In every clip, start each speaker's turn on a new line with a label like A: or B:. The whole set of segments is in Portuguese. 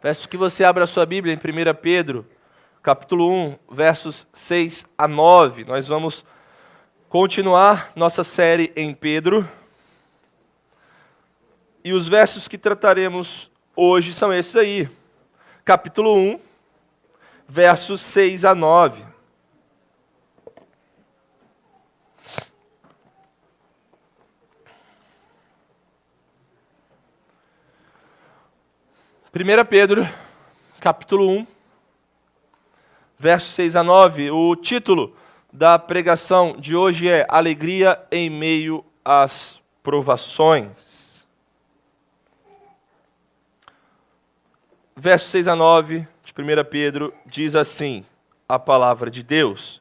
A: Peço que você abra a sua Bíblia em 1 Pedro, capítulo 1, versos 6 a 9. Nós vamos continuar nossa série em Pedro. E os versos que trataremos hoje são esses aí. Capítulo 1, versos 6 a 9. Primeira Pedro, capítulo 1, versos 6 a 9. O título da pregação de hoje é Alegria em meio às provações. Versos 6 a 9 de 1 Pedro diz assim, a palavra de Deus.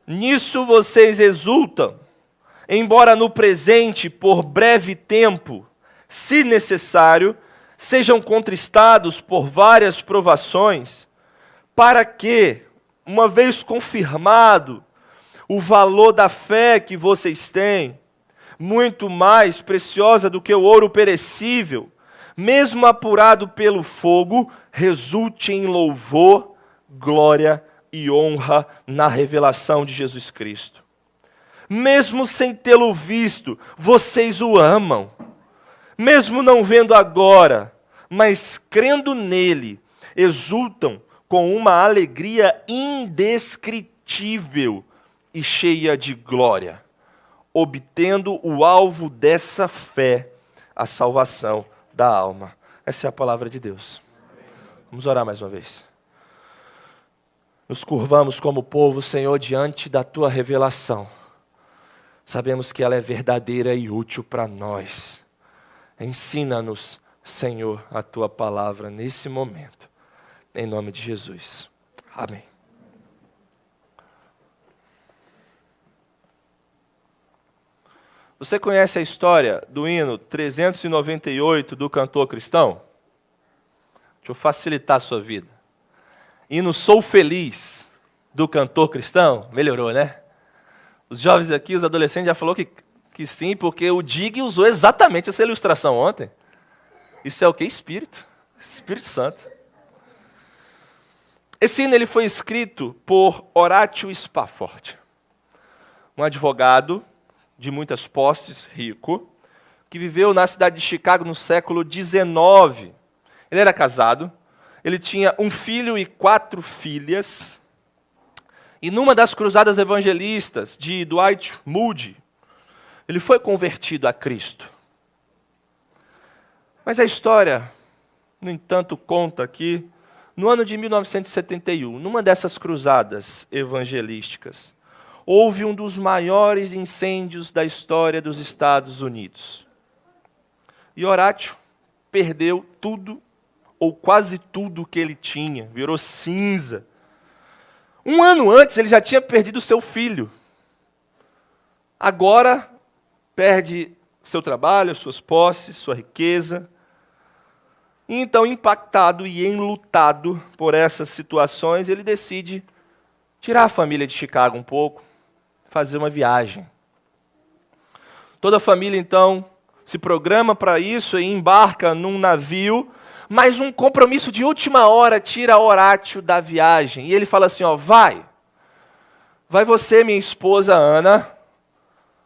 A: Nisso vocês exultam, embora no presente, por breve tempo, se necessário, sejam contristados por várias provações, para que, uma vez confirmado o valor da fé que vocês têm, muito mais preciosa do que o ouro perecível, mesmo apurado pelo fogo, resulte em louvor, glória e honra na revelação de Jesus Cristo. Mesmo sem tê-lo visto, vocês o amam. Mesmo não vendo agora, mas crendo nele, exultam com uma alegria indescritível e cheia de glória, obtendo o alvo dessa fé, a salvação da alma. Essa é a palavra de Deus. Vamos orar mais uma vez. Nos curvamos como povo, Senhor, diante da Tua revelação. Sabemos que ela é verdadeira e útil para nós. Ensina-nos, Senhor, a Tua palavra nesse momento. Em nome de Jesus. Amém. Você conhece a história do hino 398 do cantor cristão? Deixa eu facilitar a sua vida. Hino Sou Feliz do cantor cristão? Melhorou, né? Os jovens aqui, os adolescentes já falaram que sim, porque o Dig usou exatamente essa ilustração ontem. Isso é o que? Espírito Santo. Esse hino ele foi escrito por Horatio Spafford, um advogado de muitas posses, rico, que viveu na cidade de Chicago no século XIX. Ele era casado, ele tinha um filho e 4 filhas, e numa das cruzadas evangelistas de Dwight Moody, ele foi convertido a Cristo. Mas a história, no entanto, conta que, no ano de 1971, numa dessas cruzadas evangelísticas, houve um dos maiores incêndios da história dos Estados Unidos. E Horatio perdeu tudo, ou quase tudo que ele tinha, virou cinza. Um ano antes, ele já tinha perdido seu filho. Agora, perde seu trabalho, suas posses, sua riqueza. E então, impactado e enlutado por essas situações, ele decide tirar a família de Chicago um pouco, fazer uma viagem. Toda a família, então, se programa para isso e embarca num navio, mas um compromisso de última hora tira Horatio da viagem. E ele fala assim, vai você, minha esposa Ana,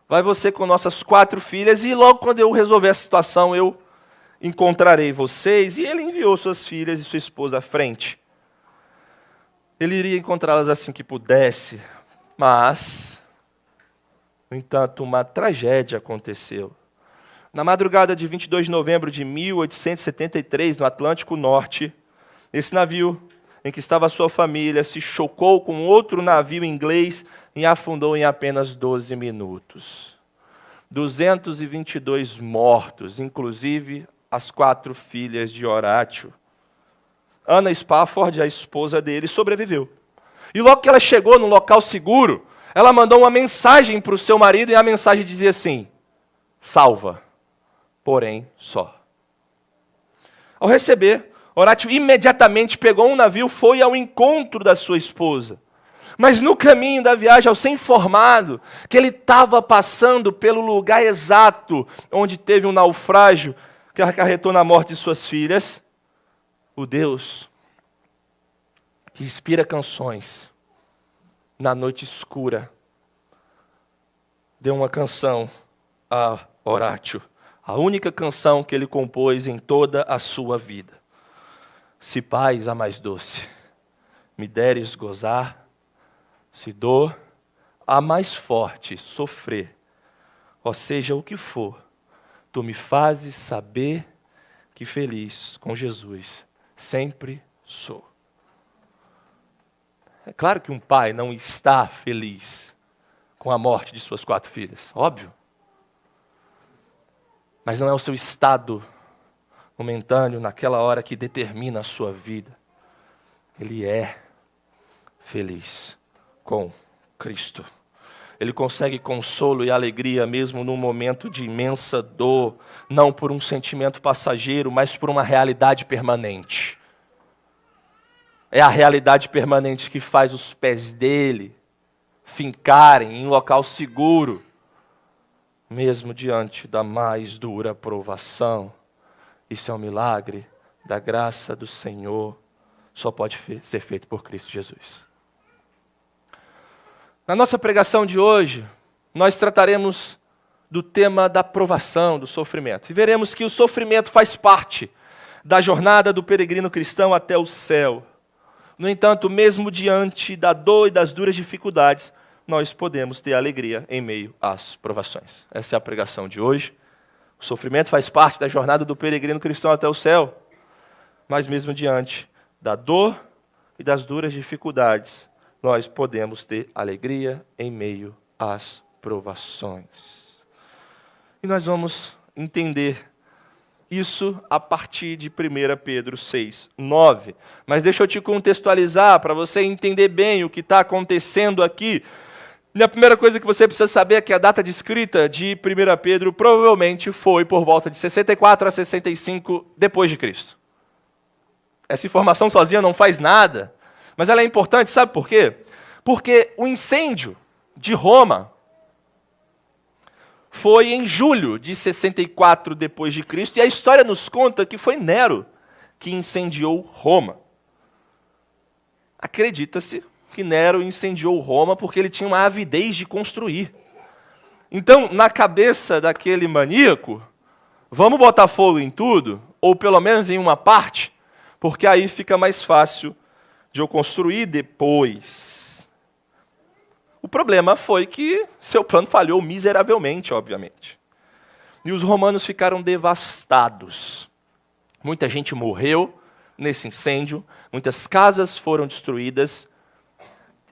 A: vai você com nossas 4 filhas, e logo quando eu resolver a situação, eu encontrarei vocês. E ele enviou suas filhas e sua esposa à frente. Ele iria encontrá-las assim que pudesse, mas, no entanto, uma tragédia aconteceu. Na madrugada de 22 de novembro de 1873, no Atlântico Norte, esse navio em que estava a sua família se chocou com outro navio inglês e afundou em apenas 12 minutos. 222 mortos, inclusive as 4 filhas de Horatio. Ana Spafford, a esposa dele, sobreviveu. E logo que ela chegou num local seguro, ela mandou uma mensagem para o seu marido, e a mensagem dizia assim, salva, porém só. Ao receber, Horatio imediatamente pegou um navio, foi ao encontro da sua esposa. Mas no caminho da viagem, ao ser informado que ele estava passando pelo lugar exato onde teve um naufrágio que acarretou na morte de suas filhas, O Deus que inspira canções na noite escura, deu uma canção a Horácio, a única canção que ele compôs em toda a sua vida. Se paz a mais doce me deres gozar, se dor a mais forte sofrer, ou seja o que for, tu me fazes saber que feliz com Jesus sempre sou. É claro que um pai não está feliz com a morte de suas 4 filhas, óbvio. Mas não é o seu estado momentâneo naquela hora que determina a sua vida. Ele é feliz com Cristo. Ele consegue consolo e alegria mesmo num momento de imensa dor, não por um sentimento passageiro, mas por uma realidade permanente. É a realidade permanente que faz os pés dele fincarem em local seguro, mesmo diante da mais dura provação. Isso é um milagre da graça do Senhor, só pode ser feito por Cristo Jesus. Na nossa pregação de hoje, nós trataremos do tema da provação, do sofrimento. E veremos que o sofrimento faz parte da jornada do peregrino cristão até o céu. No entanto, mesmo diante da dor e das duras dificuldades, nós podemos ter alegria em meio às provações. Essa é a pregação de hoje. O sofrimento faz parte da jornada do peregrino cristão até o céu. Mas mesmo diante da dor e das duras dificuldades, nós podemos ter alegria em meio às provações. E nós vamos entender isso a partir de 1 Pedro 6:9. Mas deixa eu te contextualizar para você entender bem o que está acontecendo aqui. E a primeira coisa que você precisa saber é que a data de escrita de 1 Pedro provavelmente foi por volta de 64 a 65 depois de Cristo. Essa informação sozinha não faz nada, mas ela é importante, sabe por quê? Porque o incêndio de Roma foi em julho de 64 depois de Cristo, e a história nos conta que foi Nero que incendiou Roma. Acredita-se que Nero incendiou Roma porque ele tinha uma avidez de construir. Então, na cabeça daquele maníaco, vamos botar fogo em tudo, ou pelo menos em uma parte, porque aí fica mais fácil de eu construir depois. O problema foi que seu plano falhou miseravelmente, obviamente. E os romanos ficaram devastados. Muita gente morreu nesse incêndio, muitas casas foram destruídas.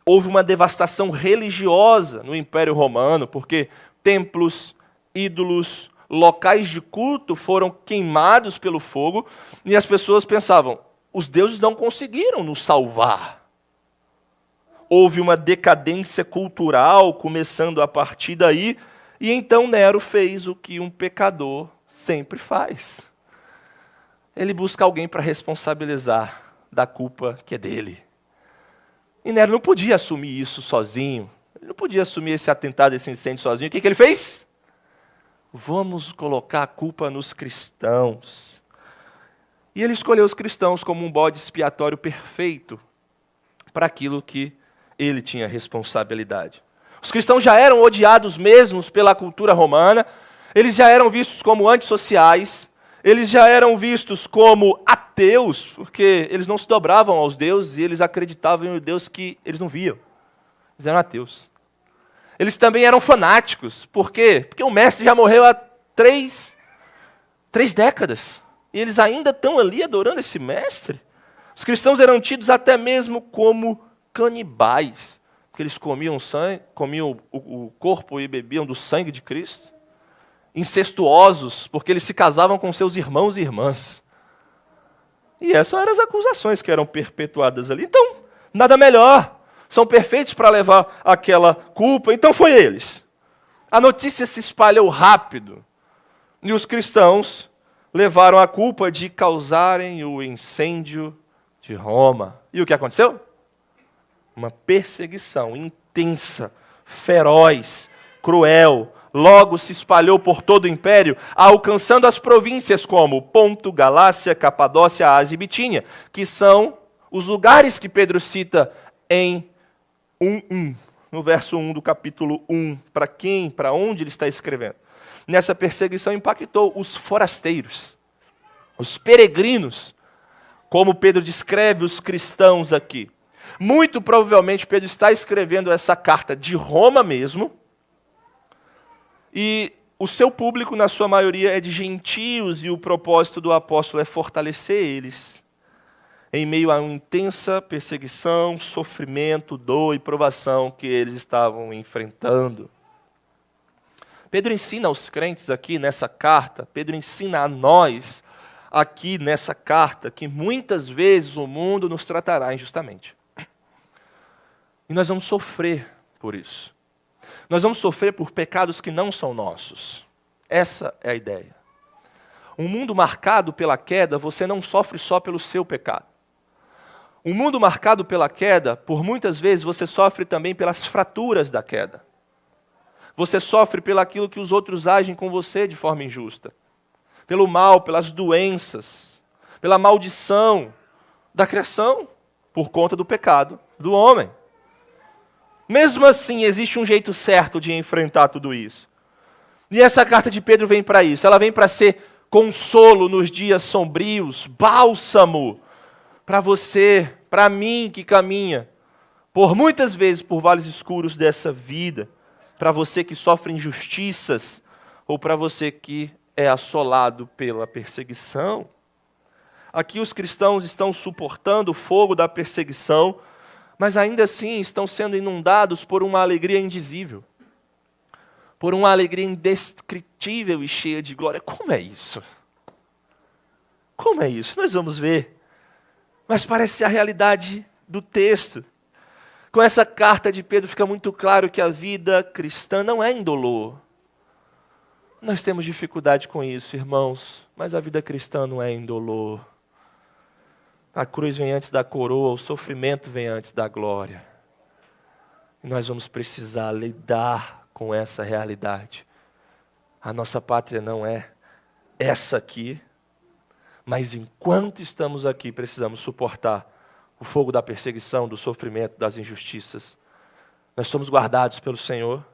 A: Houve uma devastação religiosa no Império Romano, porque templos, ídolos, locais de culto foram queimados pelo fogo, e as pessoas pensavam, os deuses não conseguiram nos salvar. Houve uma decadência cultural começando a partir daí, e então Nero fez o que um pecador sempre faz. Ele busca alguém para responsabilizar da culpa que é dele. E Nero não podia assumir isso sozinho. Ele não podia assumir esse atentado, esse incêndio sozinho. O que ele fez? Vamos colocar a culpa nos cristãos. E ele escolheu os cristãos como um bode expiatório perfeito para aquilo que ele tinha responsabilidade. Os cristãos já eram odiados mesmos pela cultura romana, eles já eram vistos como antissociais, eles já eram vistos como ateus, porque eles não se dobravam aos deuses e eles acreditavam em um Deus que eles não viam. Eles eram ateus. Eles também eram fanáticos. Por quê? Porque o mestre já morreu há três décadas. E eles ainda estão ali adorando esse mestre. Os cristãos eram tidos até mesmo como canibais, porque eles comiam sangue, comiam o corpo e bebiam do sangue de Cristo. Incestuosos, porque eles se casavam com seus irmãos e irmãs. E essas eram as acusações que eram perpetuadas ali. Então, nada melhor. São perfeitos para levar aquela culpa. Então foi eles. A notícia se espalhou rápido. E os cristãos levaram a culpa de causarem o incêndio de Roma. E o que aconteceu? Uma perseguição intensa, feroz, cruel, Logo se espalhou por todo o império, alcançando as províncias como Ponto, Galácia, Capadócia, Ásia e Bitínia, que são os lugares que Pedro cita em 1:1, no verso 1 do capítulo 1. Para quem, para onde ele está escrevendo? Nessa perseguição impactou os forasteiros, os peregrinos, como Pedro descreve os cristãos aqui. Muito provavelmente Pedro está escrevendo essa carta de Roma mesmo, e o seu público, na sua maioria, é de gentios, e o propósito do apóstolo é fortalecer eles em meio a uma intensa perseguição, sofrimento, dor e provação que eles estavam enfrentando. Pedro ensina aos crentes aqui nessa carta, Pedro ensina a nós aqui nessa carta, que muitas vezes o mundo nos tratará injustamente. E nós vamos sofrer por isso. Nós vamos sofrer por pecados que não são nossos. Essa é a ideia. Um mundo marcado pela queda, você não sofre só pelo seu pecado. Um mundo marcado pela queda, por muitas vezes você sofre também pelas fraturas da queda. Você sofre pelo aquilo que os outros agem com você de forma injusta. Pelo mal, pelas doenças, pela maldição da criação, por conta do pecado do homem. Mesmo assim, existe um jeito certo de enfrentar tudo isso. E essa carta de Pedro vem para isso. Ela vem para ser consolo nos dias sombrios, bálsamo para você, para mim que caminha por muitas vezes por vales escuros dessa vida, para você que sofre injustiças, ou para você que é assolado pela perseguição. Aqui os cristãos estão suportando o fogo da perseguição, mas ainda assim estão sendo inundados por uma alegria indizível, por uma alegria indescritível e cheia de glória. Como é isso? Como é isso? Nós vamos ver. Mas parece ser a realidade do texto. Com essa carta de Pedro fica muito claro que a vida cristã não é indolor. Nós temos dificuldade com isso, irmãos, mas a vida cristã não é indolor. A cruz vem antes da coroa, o sofrimento vem antes da glória. E nós vamos precisar lidar com essa realidade. A nossa pátria não é essa aqui, mas enquanto estamos aqui, precisamos suportar o fogo da perseguição, do sofrimento, das injustiças. Nós somos guardados pelo Senhor,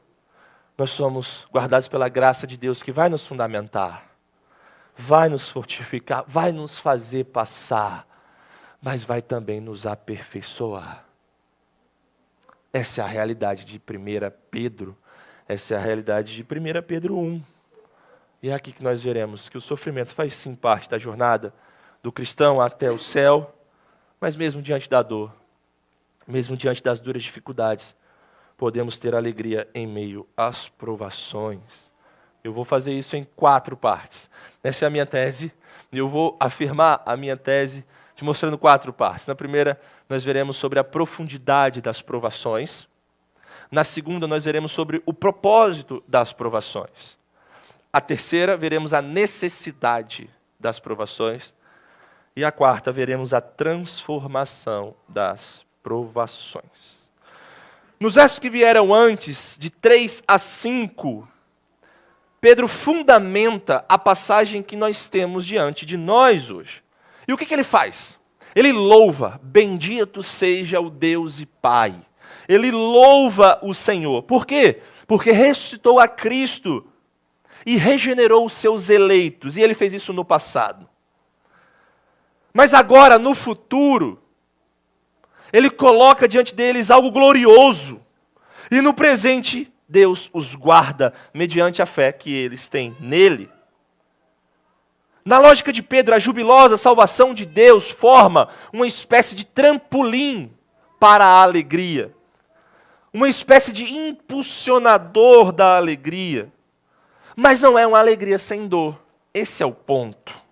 A: nós somos guardados pela graça de Deus que vai nos fundamentar, vai nos fortificar, vai nos fazer passar, mas vai também nos aperfeiçoar. Essa é a realidade de 1 Pedro, essa é a realidade de 1 Pedro 1. E é aqui que nós veremos que o sofrimento faz sim parte da jornada do cristão até o céu, mas mesmo diante da dor, mesmo diante das duras dificuldades, podemos ter alegria em meio às provações. Eu vou fazer isso em 4 partes. Essa é a minha tese, e eu vou afirmar a minha tese te mostrando 4 partes. Na primeira, nós veremos sobre a profundidade das provações. Na segunda, nós veremos sobre o propósito das provações. A terceira, veremos a necessidade das provações. E a quarta, veremos a transformação das provações. Nos versos que vieram antes, de 3 a 5, Pedro fundamenta a passagem que nós temos diante de nós hoje. E o que ele faz? Ele louva, bendito seja o Deus e Pai. Ele louva o Senhor. Por quê? Porque ressuscitou a Cristo e regenerou os seus eleitos. E ele fez isso no passado. Mas agora, no futuro, ele coloca diante deles algo glorioso. E no presente, Deus os guarda mediante a fé que eles têm nele. Na lógica de Pedro, a jubilosa salvação de Deus forma uma espécie de trampolim para a alegria. Uma espécie de impulsionador da alegria. Mas não é uma alegria sem dor. Esse é o ponto.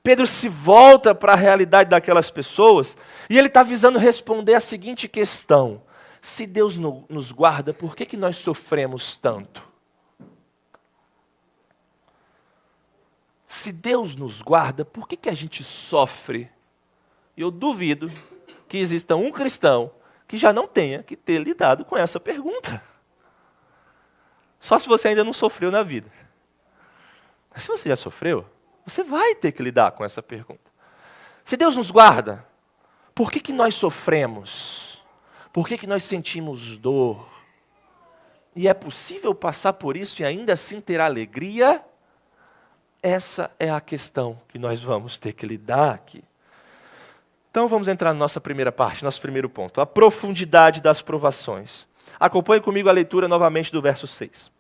A: Pedro se volta para a realidade daquelas pessoas e ele está visando responder a seguinte questão: se Deus nos guarda, por que nós sofremos tanto? Se Deus nos guarda, por que a gente sofre? Eu duvido que exista um cristão que já não tenha que ter lidado com essa pergunta. Só se você ainda não sofreu na vida. Mas se você já sofreu, você vai ter que lidar com essa pergunta. Se Deus nos guarda, por que nós sofremos? Por que nós sentimos dor? E é possível passar por isso e ainda assim ter alegria? Essa é a questão que nós vamos ter que lidar aqui. Então vamos entrar na nossa primeira parte, nosso primeiro ponto. A profundidade das provações. Acompanhe comigo a leitura novamente do verso 6.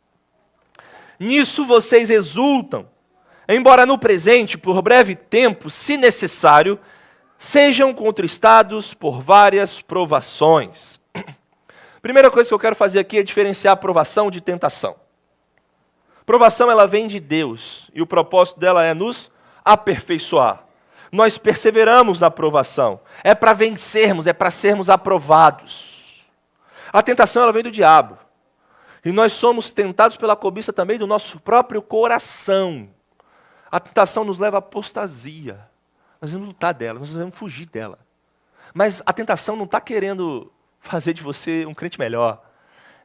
A: Nisso vocês exultam, embora no presente, por breve tempo, se necessário, sejam contristados por várias provações. Primeira coisa que eu quero fazer aqui é diferenciar provação de tentação. Provação, ela vem de Deus, e o propósito dela é nos aperfeiçoar. Nós perseveramos na provação. É para vencermos, é para sermos aprovados. A tentação, ela vem do diabo. E nós somos tentados pela cobiça também do nosso próprio coração. A tentação nos leva à apostasia. Nós vamos lutar dela, nós vamos fugir dela. Mas a tentação não está querendo fazer de você um crente melhor.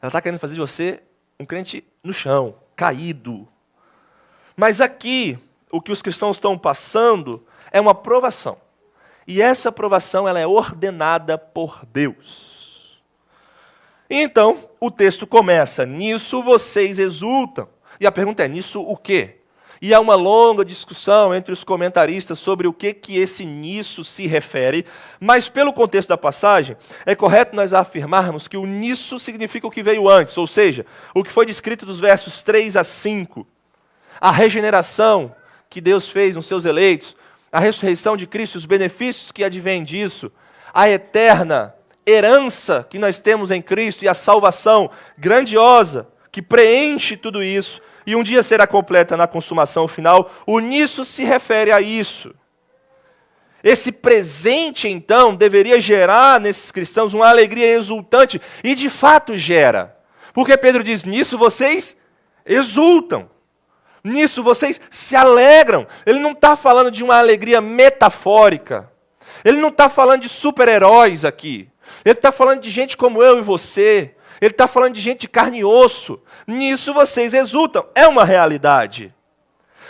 A: Ela está querendo fazer de você um crente no chão, caído. Mas aqui, o que os cristãos estão passando é uma provação. E essa provação, ela é ordenada por Deus. Então, o texto começa, nisso vocês exultam. E a pergunta é, nisso o quê? E há uma longa discussão entre os comentaristas sobre o que esse nisso se refere, mas pelo contexto da passagem, é correto nós afirmarmos que o nisso significa o que veio antes, ou seja, o que foi descrito dos versos 3 a 5. A regeneração que Deus fez nos seus eleitos, a ressurreição de Cristo, os benefícios que advêm disso, a eterna herança que nós temos em Cristo e a salvação grandiosa que preenche tudo isso, e um dia será completa na consumação final, o nisso se refere a isso. Esse presente, então, deveria gerar nesses cristãos uma alegria exultante, e de fato gera. Porque Pedro diz, nisso vocês exultam. Nisso vocês se alegram. Ele não está falando de uma alegria metafórica. Ele não está falando de super-heróis aqui. Ele está falando de gente como eu e você. Ele está falando de gente de carne e osso. Nisso vocês exultam. É uma realidade.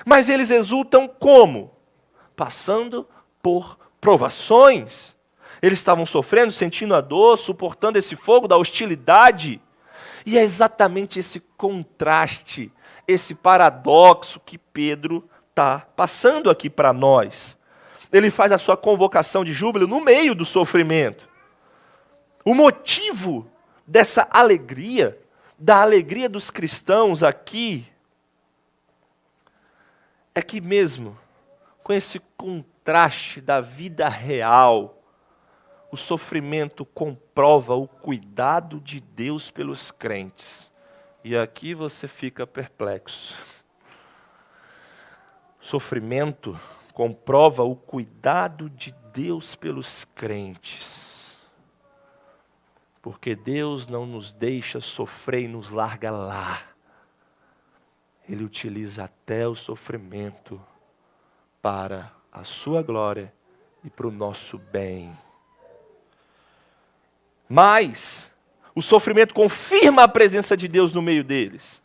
A: Mas eles exultam como? Passando por provações. Eles estavam sofrendo, sentindo a dor, suportando esse fogo da hostilidade. E é exatamente esse contraste, esse paradoxo que Pedro está passando aqui para nós. Ele faz a sua convocação de júbilo no meio do sofrimento. O motivo dessa alegria, da alegria dos cristãos aqui, é que mesmo com esse contraste da vida real, o sofrimento comprova o cuidado de Deus pelos crentes. E aqui você fica perplexo. O sofrimento comprova o cuidado de Deus pelos crentes. Porque Deus não nos deixa sofrer e nos larga lá. Ele utiliza até o sofrimento para a sua glória e para o nosso bem. Mas o sofrimento confirma a presença de Deus no meio deles,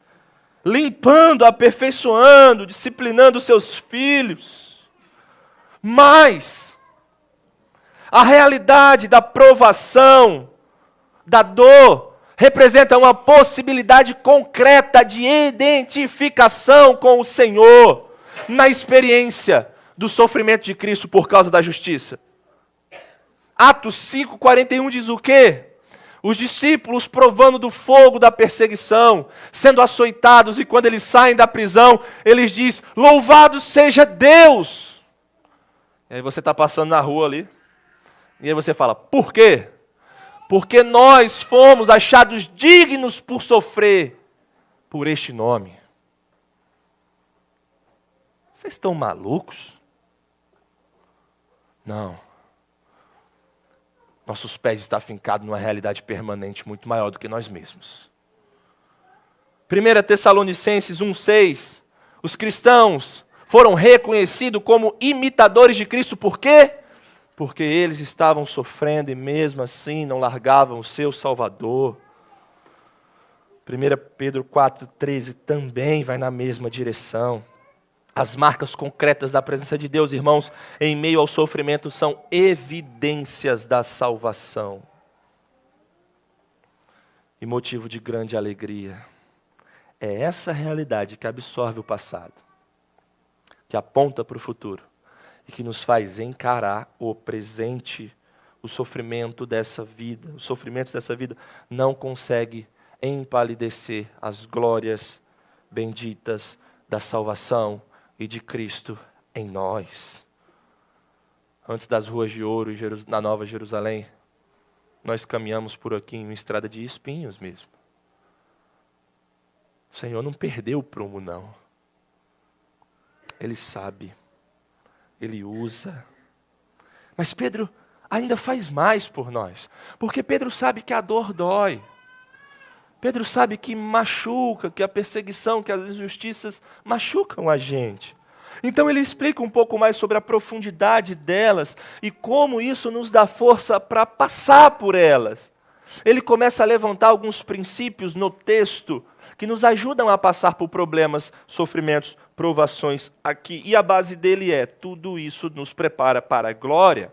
A: limpando, aperfeiçoando, disciplinando seus filhos. Mas a realidade da provação, da dor, representa uma possibilidade concreta de identificação com o Senhor na experiência do sofrimento de Cristo por causa da justiça. Atos 5:41 diz o quê? Os discípulos provando do fogo da perseguição, sendo açoitados, e quando eles saem da prisão, eles dizem, louvado seja Deus. E aí você está passando na rua ali, e aí você fala, por quê? Porque nós fomos achados dignos por sofrer por este nome. Vocês estão malucos? Não. Nossos pés estão fincados numa realidade permanente muito maior do que nós mesmos. 1 Tessalonicenses 1:6, os cristãos foram reconhecidos como imitadores de Cristo, por quê? Porque eles estavam sofrendo e mesmo assim não largavam o seu Salvador. 1 Pedro 4,13 também vai na mesma direção. As marcas concretas da presença de Deus, irmãos, em meio ao sofrimento, são evidências da salvação. E motivo de grande alegria. É essa realidade que absorve o passado, que aponta para o futuro e que nos faz encarar o presente. O sofrimento dessa vida, os sofrimentos dessa vida não consegue empalidecer as glórias benditas da salvação e de Cristo em nós. Antes das ruas de ouro na Nova Jerusalém, nós caminhamos por aqui em uma estrada de espinhos mesmo. O Senhor não perdeu o prumo, não. Ele sabe, Ele usa. Mas Pedro ainda faz mais por nós, porque Pedro sabe que a dor dói. Pedro sabe que machuca, que a perseguição, que as injustiças machucam a gente. Então ele explica um pouco mais sobre a profundidade delas e como isso nos dá força para passar por elas. Ele começa a levantar alguns princípios no texto que nos ajudam a passar por problemas, sofrimentos, provações aqui. E a base dele é: tudo isso nos prepara para a glória.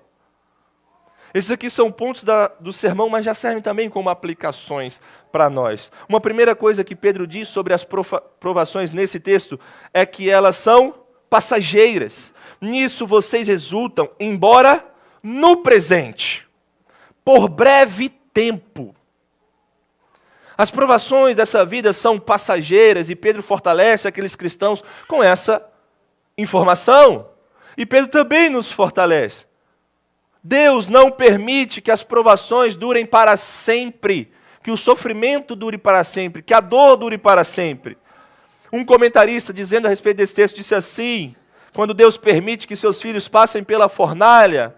A: Esses aqui são pontos do sermão, mas já servem também como aplicações para nós. Uma primeira coisa que Pedro diz sobre as provações nesse texto é que elas são passageiras. Nisso vocês exultam, embora no presente, por breve tempo. As provações dessa vida são passageiras e Pedro fortalece aqueles cristãos com essa informação. E Pedro também nos fortalece. Deus não permite que as provações durem para sempre, que o sofrimento dure para sempre, que a dor dure para sempre. Um comentarista, dizendo a respeito desse texto, disse assim: quando Deus permite que seus filhos passem pela fornalha,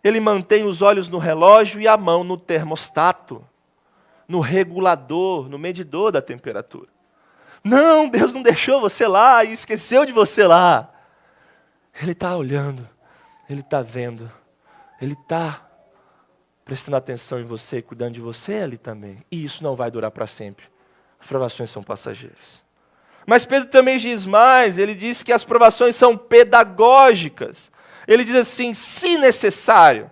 A: Ele mantém os olhos no relógio e a mão no termostato, no regulador, no medidor da temperatura. Não, Deus não deixou você lá e esqueceu de você lá. Ele está olhando, Ele está vendo. Ele está prestando atenção em você e cuidando de você ali também. E isso não vai durar para sempre. As provações são passageiras. Mas Pedro também diz mais, ele diz que as provações são pedagógicas. Ele diz assim: se necessário.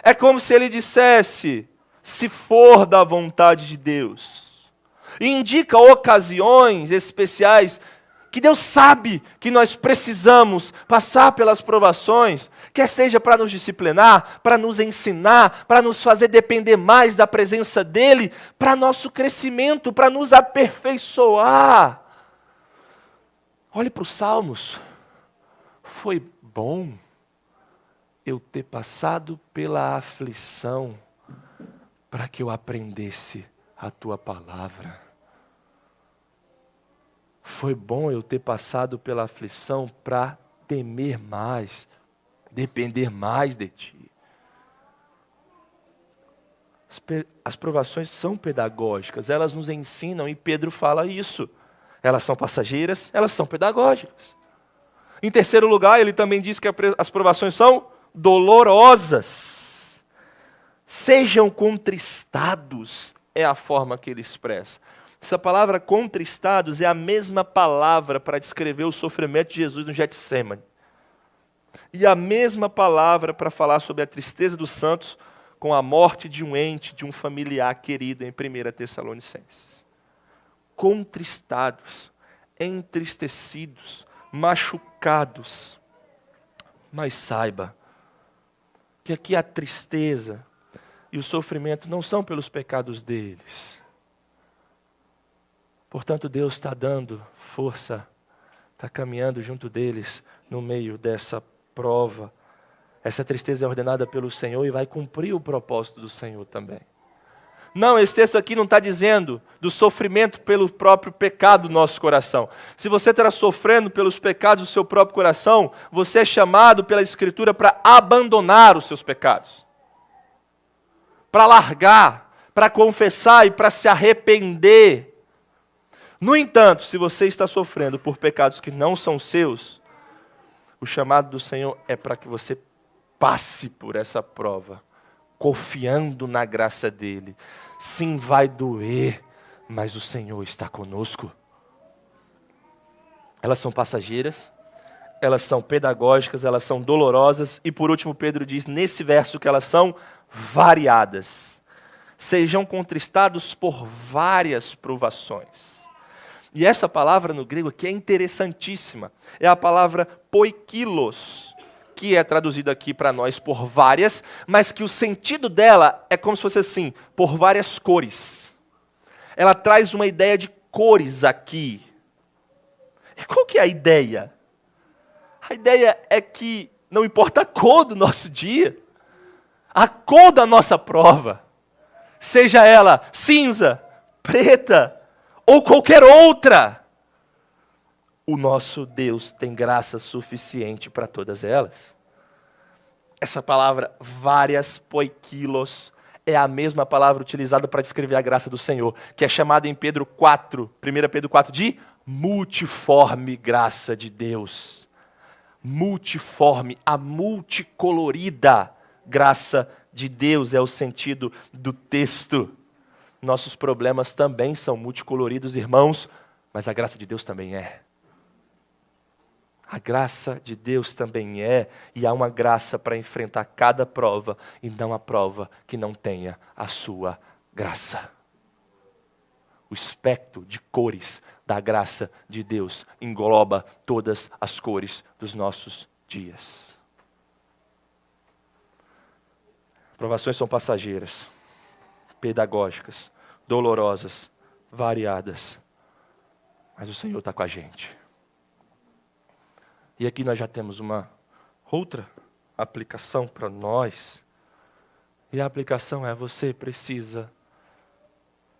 A: É como se ele dissesse: se for da vontade de Deus. E indica ocasiões especiais que Deus sabe que nós precisamos passar pelas provações, quer seja para nos disciplinar, para nos ensinar, para nos fazer depender mais da presença dEle, para nosso crescimento, para nos aperfeiçoar. Olhe para os Salmos. Foi bom eu ter passado pela aflição para que eu aprendesse a Tua palavra. Foi bom eu ter passado pela aflição para temer mais, depender mais de Ti. As provações são pedagógicas, elas nos ensinam, e Pedro fala isso. Elas são passageiras, elas são pedagógicas. Em terceiro lugar, ele também diz que as provações são dolorosas. Sejam contristados, é a forma que ele expressa. Essa palavra contristados é a mesma palavra para descrever o sofrimento de Jesus no Getsêmani. E a mesma palavra para falar sobre a tristeza dos santos com a morte de um ente, de um familiar querido em 1 Tessalonicenses. Contristados, entristecidos, machucados. Mas saiba que aqui a tristeza e o sofrimento não são pelos pecados deles. Portanto, Deus está dando força, está caminhando junto deles no meio dessa prova. Essa tristeza é ordenada pelo Senhor e vai cumprir o propósito do Senhor também. Não, esse texto aqui não está dizendo do sofrimento pelo próprio pecado do nosso coração. Se você está sofrendo pelos pecados do seu próprio coração, você é chamado pela Escritura para abandonar os seus pecados. Para largar, para confessar e para se arrepender. No entanto, se você está sofrendo por pecados que não são seus, o chamado do Senhor é para que você passe por essa prova, confiando na graça dele. Sim, vai doer, mas o Senhor está conosco. Elas são passageiras, elas são pedagógicas, elas são dolorosas, e por último Pedro diz nesse verso que elas são variadas. Sejam contristados por várias provações. E essa palavra no grego aqui é interessantíssima. É a palavra poikilos, que é traduzida aqui para nós por várias, mas que o sentido dela é como se fosse assim, por várias cores. Ela traz uma ideia de cores aqui. E qual que é a ideia? A ideia é que não importa a cor do nosso dia, a cor da nossa prova, seja ela cinza, preta ou qualquer outra, o nosso Deus tem graça suficiente para todas elas. Essa palavra, várias poikilos, é a mesma palavra utilizada para descrever a graça do Senhor, que é chamada em Pedro 4, 1 Pedro 4, de multiforme graça de Deus. Multiforme, a multicolorida graça de Deus é o sentido do texto. Nossos problemas também são multicoloridos, irmãos, mas a graça de Deus também é. A graça de Deus também é, e há uma graça para enfrentar cada prova, e não a prova que não tenha a sua graça. O espectro de cores da graça de Deus engloba todas as cores dos nossos dias. Provações são passageiras, pedagógicas, dolorosas, variadas, mas o Senhor está com a gente. E aqui nós já temos uma outra aplicação para nós. E a aplicação é: você precisa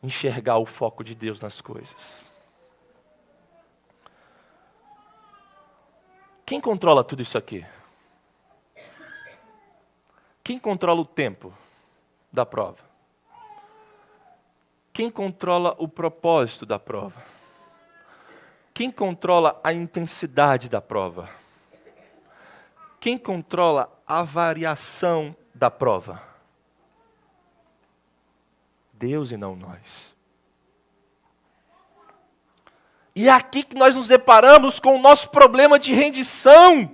A: enxergar o foco de Deus nas coisas. Quem controla tudo isso aqui? Quem controla o tempo da prova? Quem controla o propósito da prova? Quem controla a intensidade da prova? Quem controla a variação da prova? Deus e não nós. E é aqui que nós nos deparamos com o nosso problema de rendição.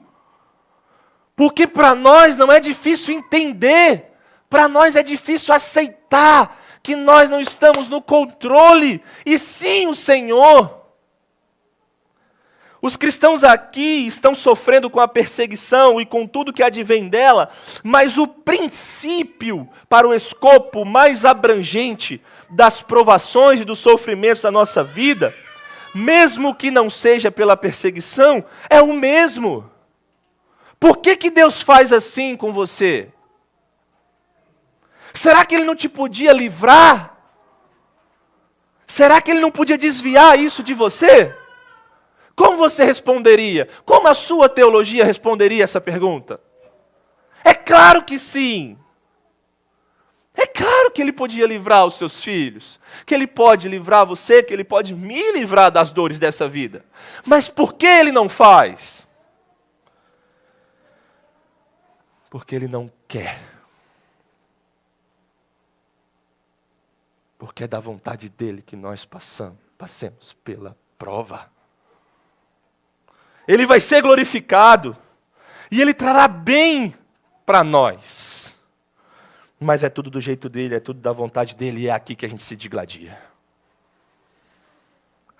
A: Porque para nós não é difícil entender, para nós é difícil aceitar que nós não estamos no controle, e sim o Senhor. Os cristãos aqui estão sofrendo com a perseguição e com tudo que advém dela, mas o princípio para o escopo mais abrangente das provações e dos sofrimentos da nossa vida, mesmo que não seja pela perseguição, é o mesmo. Por que Deus faz assim com você? Será que Ele não te podia livrar? Será que Ele não podia desviar isso de você? Como você responderia? Como a sua teologia responderia essa pergunta? É claro que sim. É claro que Ele podia livrar os seus filhos, que Ele pode livrar você, que Ele pode me livrar das dores dessa vida. Mas por que Ele não faz? Porque Ele não quer. Porque é da vontade dEle que nós passemos pela prova. Ele vai ser glorificado, e Ele trará bem para nós. Mas é tudo do jeito dEle, é tudo da vontade dEle, e é aqui que a gente se digladia.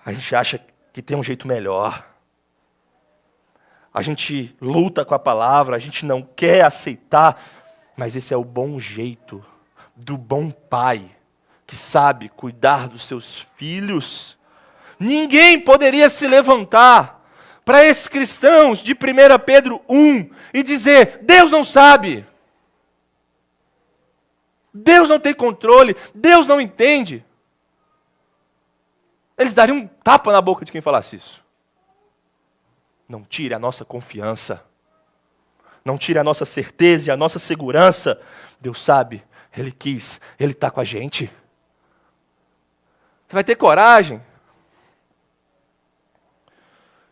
A: A gente acha que tem um jeito melhor. A gente luta com a palavra, a gente não quer aceitar, mas esse é o bom jeito do bom pai, que sabe cuidar dos seus filhos. Ninguém poderia se levantar para esses cristãos de 1 Pedro 1 e dizer: Deus não sabe, Deus não tem controle, Deus não entende. Eles dariam um tapa na boca de quem falasse isso. Não tire a nossa confiança, não tire a nossa certeza e a nossa segurança. Deus sabe, Ele quis, Ele está com a gente. Você vai ter coragem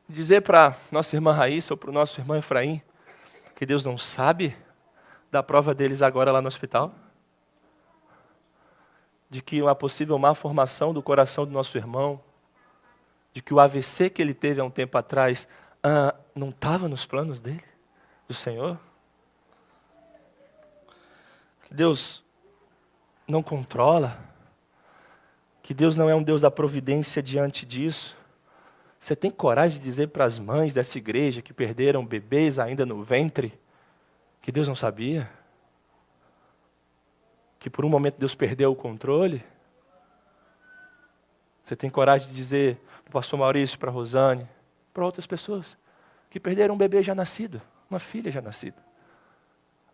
A: dizer para nossa irmã Raíssa ou para o nosso irmão Efraim que Deus não sabe da prova deles agora lá no hospital? de que uma possível má formação do coração do nosso irmão, de que o AVC que ele teve há um tempo atrás não estava nos planos dele, do Senhor? Que Deus não controla, que Deus não é um Deus da providência diante disso. Você tem coragem de dizer para as mães dessa igreja que perderam bebês ainda no ventre, que Deus não sabia? Que por um momento Deus perdeu o controle? Você tem coragem de dizer para o pastor Maurício, para a Rosane, para outras pessoas, que perderam um bebê já nascido, uma filha já nascida?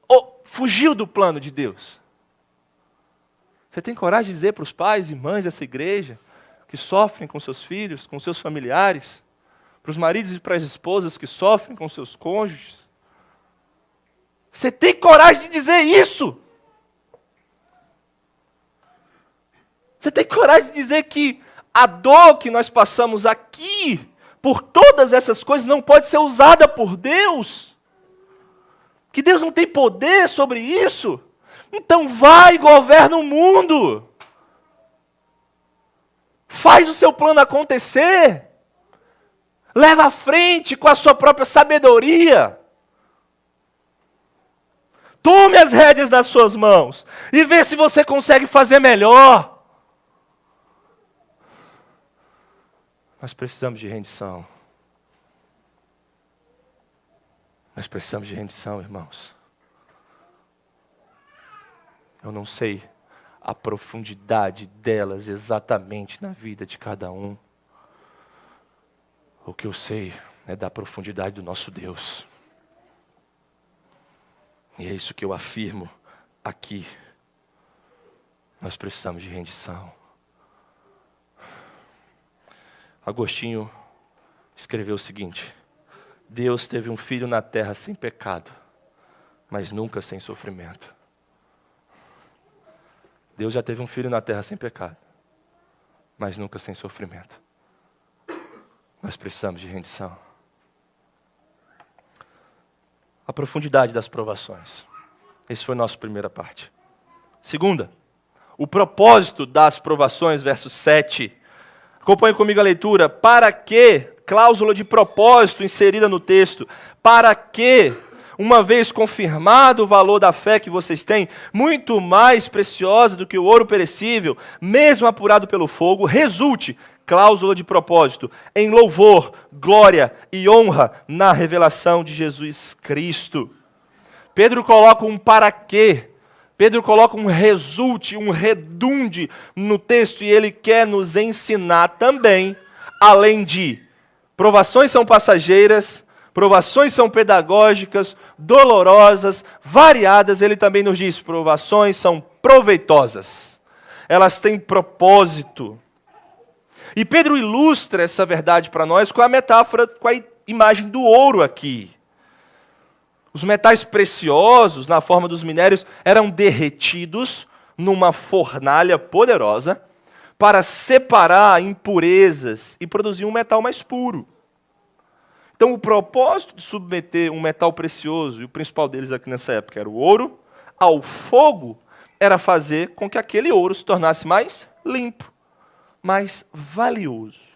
A: Ou fugiu do plano de Deus? Você tem coragem de dizer para os pais e mães dessa igreja, que sofrem com seus filhos, com seus familiares, para os maridos e para as esposas que sofrem com seus cônjuges? Você tem coragem de dizer isso? Você tem coragem de dizer que a dor que nós passamos aqui, por todas essas coisas, não pode ser usada por Deus? Que Deus não tem poder sobre isso? Então vai e governa o mundo. Faz o seu plano acontecer. Leva à frente com a sua própria sabedoria. Tome as rédeas das suas mãos e vê se você consegue fazer melhor. Nós precisamos de rendição. Nós precisamos de rendição, irmãos. Eu não sei a profundidade delas exatamente na vida de cada um. O que eu sei é da profundidade do nosso Deus. E é isso que eu afirmo aqui. Nós precisamos de rendição. Agostinho escreveu o seguinte: Deus teve um filho na terra sem pecado, mas nunca sem sofrimento. Deus já teve um filho na terra sem pecado, mas nunca sem sofrimento. Nós precisamos de rendição. A profundidade das provações. Essa foi a nossa primeira parte. Segunda, o propósito das provações, verso 7. Acompanhe comigo a leitura. Para que, cláusula de propósito inserida no texto, para que, uma vez confirmado o valor da fé que vocês têm, muito mais preciosa do que o ouro perecível, mesmo apurado pelo fogo, resulte, cláusula de propósito, em louvor, glória e honra na revelação de Jesus Cristo. Pedro coloca um para quê. Pedro coloca um resulte, um redunde no texto, e ele quer nos ensinar também, além de provações são passageiras, provações são pedagógicas, dolorosas, variadas, ele também nos diz, provações são proveitosas. Elas têm propósito. E Pedro ilustra essa verdade para nós com a metáfora, com a imagem do ouro aqui. Os metais preciosos, na forma dos minérios, eram derretidos numa fornalha poderosa para separar impurezas e produzir um metal mais puro. Então, o propósito de submeter um metal precioso, e o principal deles aqui nessa época era o ouro, ao fogo, era fazer com que aquele ouro se tornasse mais limpo, mais valioso.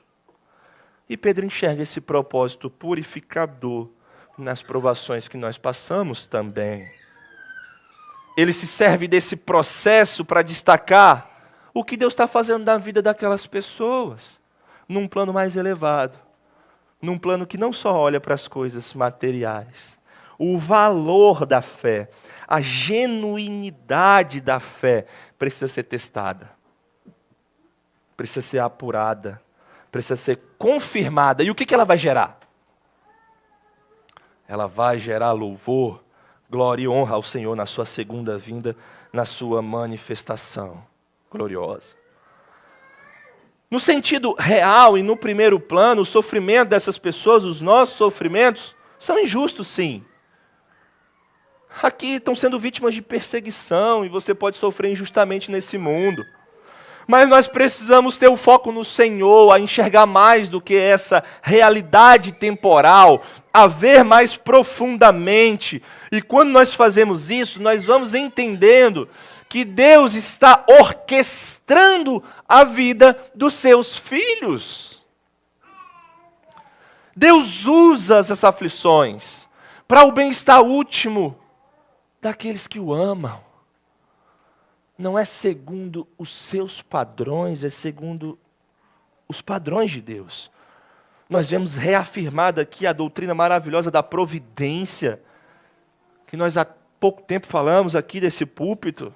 A: E Pedro enxerga esse propósito purificador nas provações que nós passamos também. Ele se serve desse processo para destacar o que Deus está fazendo na vida daquelas pessoas, num plano mais elevado, num plano que não só olha para as coisas materiais. O valor da fé, a genuinidade da fé precisa ser testada, precisa ser apurada, precisa ser confirmada. E o que ela vai gerar? Ela vai gerar louvor, glória e honra ao Senhor na sua segunda vinda, na sua manifestação gloriosa. No sentido real e no primeiro plano, o sofrimento dessas pessoas, os nossos sofrimentos, são injustos, sim. Aqui estão sendo vítimas de perseguição e você pode sofrer injustamente nesse mundo. Mas nós precisamos ter o foco no Senhor, a enxergar mais do que essa realidade temporal, a ver mais profundamente. E quando nós fazemos isso, nós vamos entendendo que Deus está orquestrando a vida dos seus filhos. Deus usa essas aflições para o bem-estar último daqueles que o amam. Não é segundo os seus padrões, é segundo os padrões de Deus. Nós vemos reafirmada aqui a doutrina maravilhosa da providência, que nós há pouco tempo falamos aqui desse púlpito.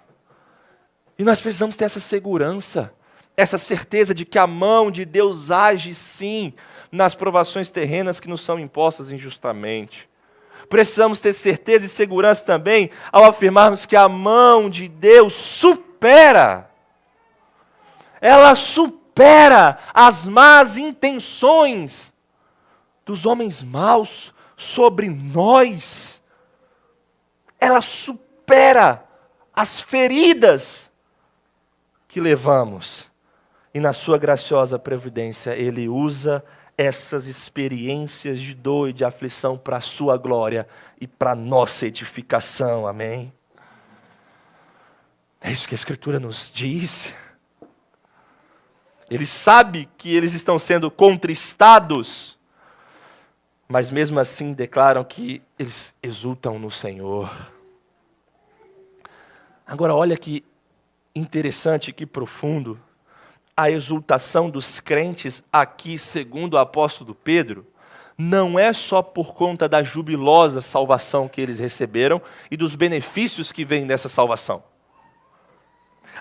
A: E nós precisamos ter essa segurança, essa certeza de que a mão de Deus age sim nas provações terrenas que nos são impostas injustamente. Precisamos ter certeza e segurança também ao afirmarmos que a mão de Deus supera. Ela supera as más intenções dos homens maus sobre nós. Ela supera as feridas que levamos. E na sua graciosa providência, Ele usa essas experiências de dor e de aflição para a sua glória e para a nossa edificação. Amém? É isso que a Escritura nos diz. Ele sabe que eles estão sendo contristados, mas mesmo assim declaram que eles exultam no Senhor. Agora olha que interessante, que profundo. A exultação dos crentes aqui, segundo o apóstolo Pedro, não é só por conta da jubilosa salvação que eles receberam e dos benefícios que vêm dessa salvação.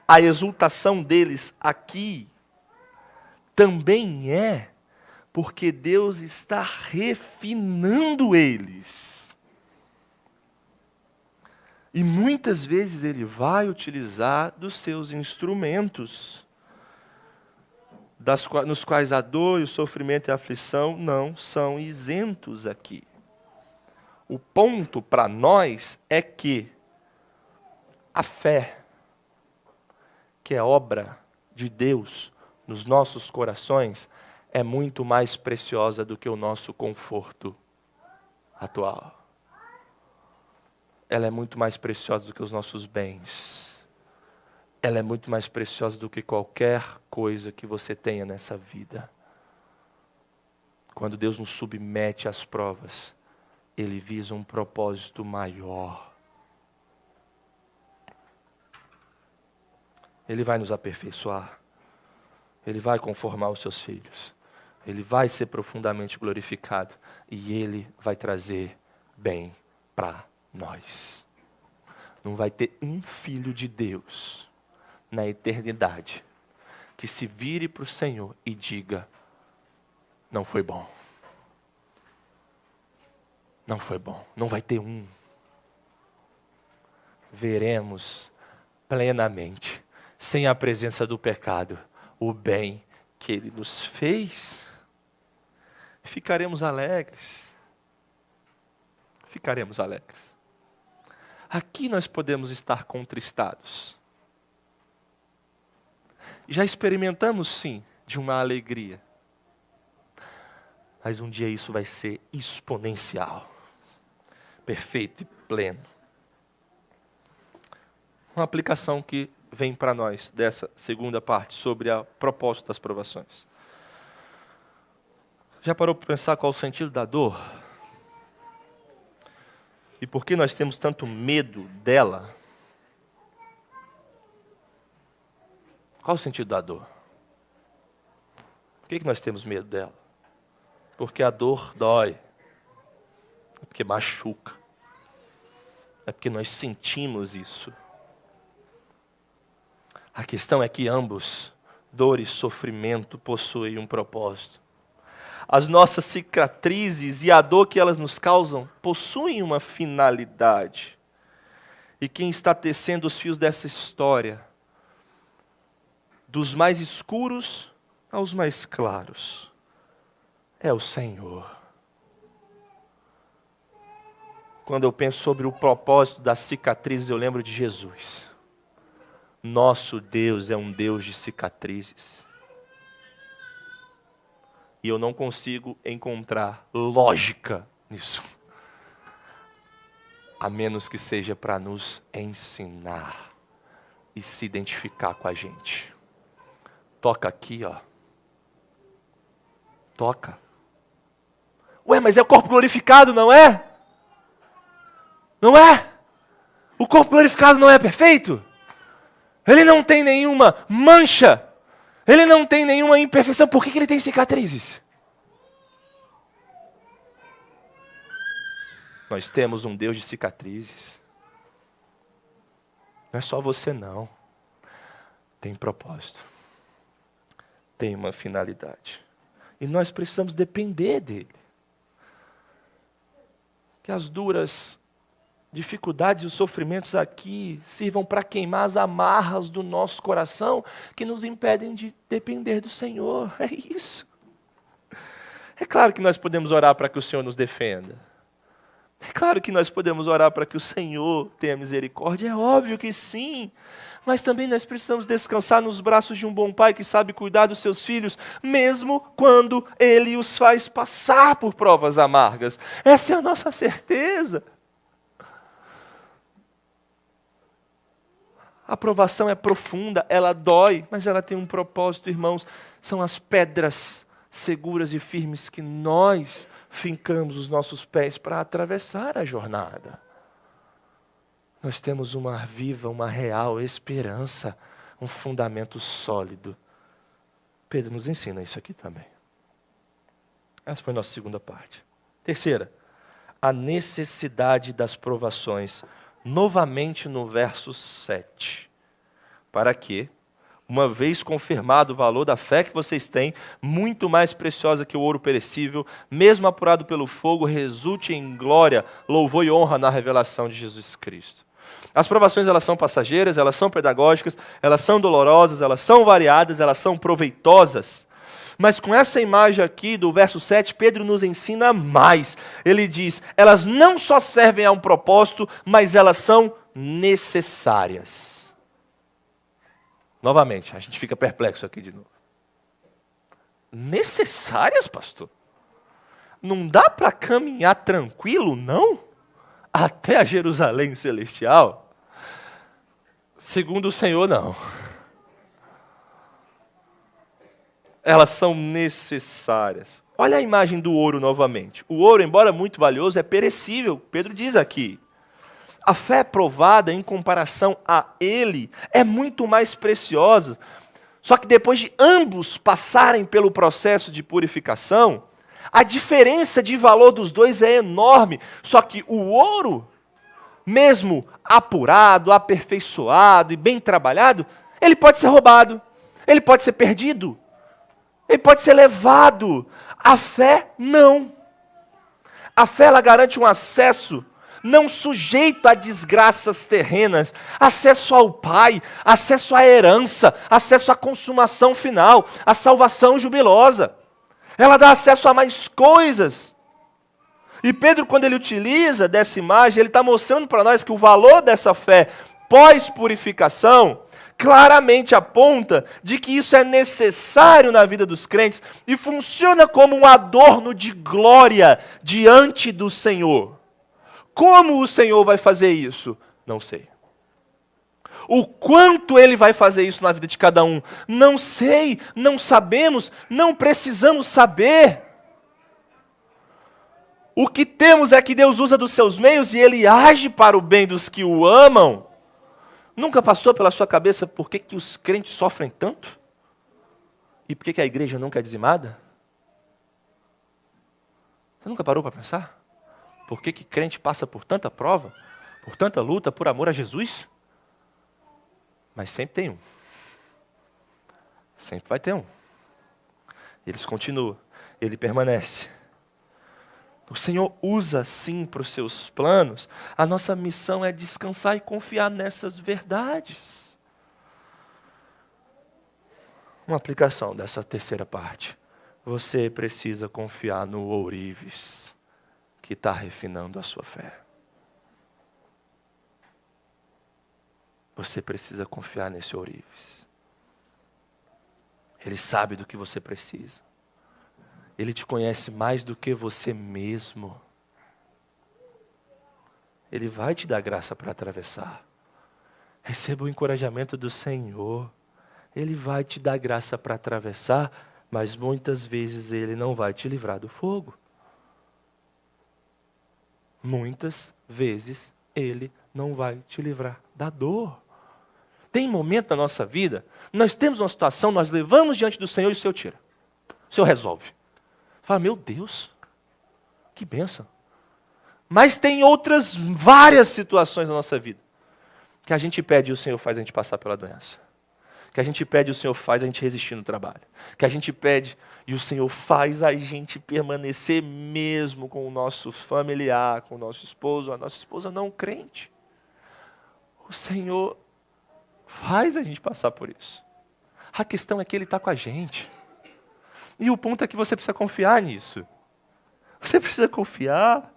A: A exultação deles aqui também é porque Deus está refinando eles. E muitas vezes Ele vai utilizar dos seus instrumentos, nos quais a dor, o sofrimento e a aflição não são isentos aqui. O ponto para nós é que a fé, que é obra de Deus nos nossos corações, é muito mais preciosa do que o nosso conforto atual. Ela é muito mais preciosa do que os nossos bens. Ela é muito mais preciosa do que qualquer coisa que você tenha nessa vida. Quando Deus nos submete às provas, Ele visa um propósito maior. Ele vai nos aperfeiçoar. Ele vai conformar os seus filhos. Ele vai ser profundamente glorificado. E Ele vai trazer bem para nós. Não vai ter um filho de Deus na eternidade que se vire para o Senhor e diga: não foi bom. Não foi bom. Não vai ter um. Veremos plenamente, sem a presença do pecado, o bem que Ele nos fez. Ficaremos alegres. Ficaremos alegres. Aqui nós podemos estar contristados. Já experimentamos sim de uma alegria. Mas um dia isso vai ser exponencial. Perfeito e pleno. Uma aplicação que vem para nós dessa segunda parte sobre o propósito das provações. Já parou para pensar qual o sentido da dor? E por que nós temos tanto medo dela? Qual o sentido da dor? Por que nós temos medo dela? Porque a dor dói. É porque machuca. É porque nós sentimos isso. A questão é que ambos, dor e sofrimento, possuem um propósito. As nossas cicatrizes e a dor que elas nos causam possuem uma finalidade. E quem está tecendo os fios dessa história, dos mais escuros aos mais claros, é o Senhor. Quando eu penso sobre o propósito das cicatrizes, eu lembro de Jesus. Nosso Deus é um Deus de cicatrizes. E eu não consigo encontrar lógica nisso. A menos que seja para nos ensinar e se identificar com a gente. Toca aqui, ó. Toca. Ué, mas é o corpo glorificado, não é? Não é? O corpo glorificado não é perfeito? Ele não tem nenhuma mancha. Ele não tem nenhuma imperfeição. Por que ele tem cicatrizes? Nós temos um Deus de cicatrizes. Não é só você, não. Tem propósito. Tem uma finalidade. E nós precisamos depender dele. Que as duras dificuldades e os sofrimentos aqui sirvam para queimar as amarras do nosso coração que nos impedem de depender do Senhor. É isso. É claro que nós podemos orar para que o Senhor nos defenda. É claro que nós podemos orar para que o Senhor tenha misericórdia. É óbvio que sim. Mas também nós precisamos descansar nos braços de um bom pai que sabe cuidar dos seus filhos, mesmo quando ele os faz passar por provas amargas. Essa é a nossa certeza. A provação é profunda, ela dói, mas ela tem um propósito, irmãos. São as pedras seguras e firmes que nós fincamos os nossos pés para atravessar a jornada. Nós temos uma viva, uma real esperança, um fundamento sólido. Pedro nos ensina isso aqui também. Essa foi a nossa segunda parte. Terceira, a necessidade das provações. Novamente no verso 7. Para que, uma vez confirmado o valor da fé que vocês têm, muito mais preciosa que o ouro perecível, mesmo apurado pelo fogo, resulte em glória, louvor e honra na revelação de Jesus Cristo. As provações, elas são passageiras, elas são pedagógicas, elas são dolorosas, elas são variadas, elas são proveitosas. Mas com essa imagem aqui do verso 7, Pedro nos ensina mais. Ele diz, elas não só servem a um propósito, mas elas são necessárias. Novamente, a gente fica perplexo aqui de novo. Necessárias, pastor? Não dá para caminhar tranquilo, não? Até a Jerusalém celestial? Segundo o Senhor, não. Elas são necessárias. Olha a imagem do ouro novamente. O ouro, embora muito valioso, é perecível. Pedro diz aqui. A fé provada em comparação a ele é muito mais preciosa. Só que depois de ambos passarem pelo processo de purificação, a diferença de valor dos dois é enorme. Só que o ouro, mesmo apurado, aperfeiçoado e bem trabalhado, ele pode ser roubado, ele pode ser perdido. Ele pode ser levado. A fé, não. A fé, ela garante um acesso não sujeito a desgraças terrenas, acesso ao Pai, acesso à herança, acesso à consumação final, à salvação jubilosa. Ela dá acesso a mais coisas. E Pedro, quando ele utiliza dessa imagem, ele está mostrando para nós que o valor dessa fé pós-purificação claramente aponta de que isso é necessário na vida dos crentes e funciona como um adorno de glória diante do Senhor. Como o Senhor vai fazer isso? Não sei. O quanto Ele vai fazer isso na vida de cada um? Não sei, não sabemos, não precisamos saber. O que temos é que Deus usa dos seus meios e Ele age para o bem dos que o amam. Nunca passou pela sua cabeça por que os crentes sofrem tanto? E por que a igreja nunca é dizimada? Você nunca parou para pensar? Por que crente passa por tanta prova, por tanta luta, por amor a Jesus? Mas sempre tem um. Sempre vai ter um. Eles continuam, ele permanece. O Senhor usa sim para os seus planos. A nossa missão é descansar e confiar nessas verdades. Uma aplicação dessa terceira parte. Você precisa confiar no ourives que está refinando a sua fé. Você precisa confiar nesse ourives. Ele sabe do que você precisa. Ele te conhece mais do que você mesmo. Ele vai te dar graça para atravessar. Receba o encorajamento do Senhor. Ele vai te dar graça para atravessar, mas muitas vezes Ele não vai te livrar do fogo. Muitas vezes Ele não vai te livrar da dor. Tem momento na nossa vida, nós temos uma situação, nós levamos diante do Senhor e o Senhor tira. O Senhor resolve. Fala, meu Deus, que bênção. Mas tem outras várias situações na nossa vida que a gente pede e o Senhor faz a gente passar pela doença. Que a gente pede e o Senhor faz a gente resistir no trabalho. Que a gente pede e o Senhor faz a gente permanecer mesmo com o nosso familiar, com o nosso esposo, a nossa esposa não crente. O Senhor faz a gente passar por isso. A questão é que Ele está com a gente. E o ponto é que você precisa confiar nisso. Você precisa confiar.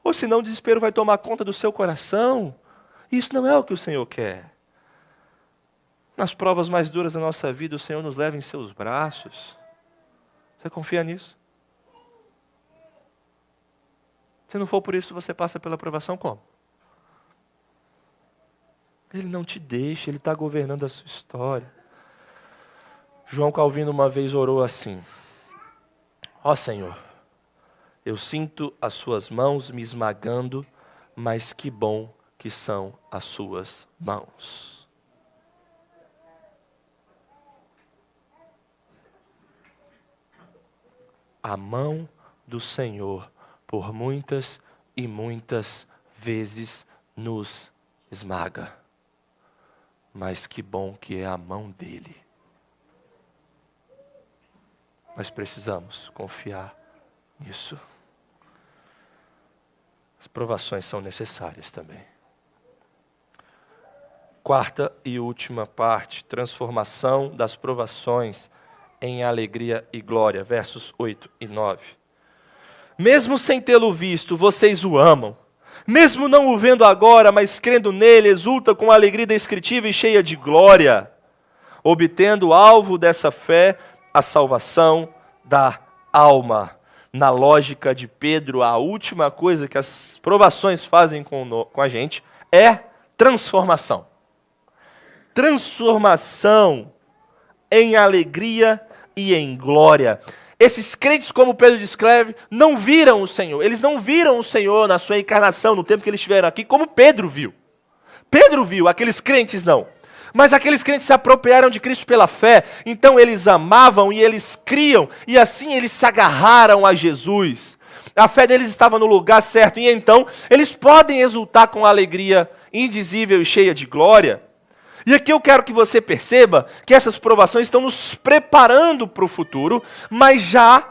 A: Ou senão o desespero vai tomar conta do seu coração. Isso não é o que o Senhor quer. Nas provas mais duras da nossa vida, o Senhor nos leva em seus braços. Você confia nisso? Se não for por isso, você passa pela provação como? Ele não te deixa, Ele está governando a sua história. João Calvino uma vez orou assim: ó Senhor, eu sinto as suas mãos me esmagando, mas que bom que são as suas mãos. A mão do Senhor, por muitas e muitas vezes, nos esmaga. Mas que bom que é a mão dEle. Nós precisamos confiar nisso. As provações são necessárias também. Quarta e última parte, transformação das provações em alegria e glória, versos 8 e 9. Mesmo sem tê-lo visto, vocês o amam. Mesmo não o vendo agora, mas crendo nele, exulta com alegria indescritível e cheia de glória, obtendo o alvo dessa fé, a salvação da alma. Na lógica de Pedro, a última coisa que as provações fazem com a gente é transformação. Transformação em alegria e em glória. Esses crentes, como Pedro descreve, não viram o Senhor. Eles não viram o Senhor na sua encarnação, no tempo que eles estiveram aqui, como Pedro viu. Pedro viu, aqueles crentes não. Mas aqueles crentes se apropriaram de Cristo pela fé, então eles amavam e eles criam, e assim eles se agarraram a Jesus. A fé deles estava no lugar certo, e então eles podem exultar com alegria indizível e cheia de glória. E aqui eu quero que você perceba que essas provações estão nos preparando para o futuro, mas já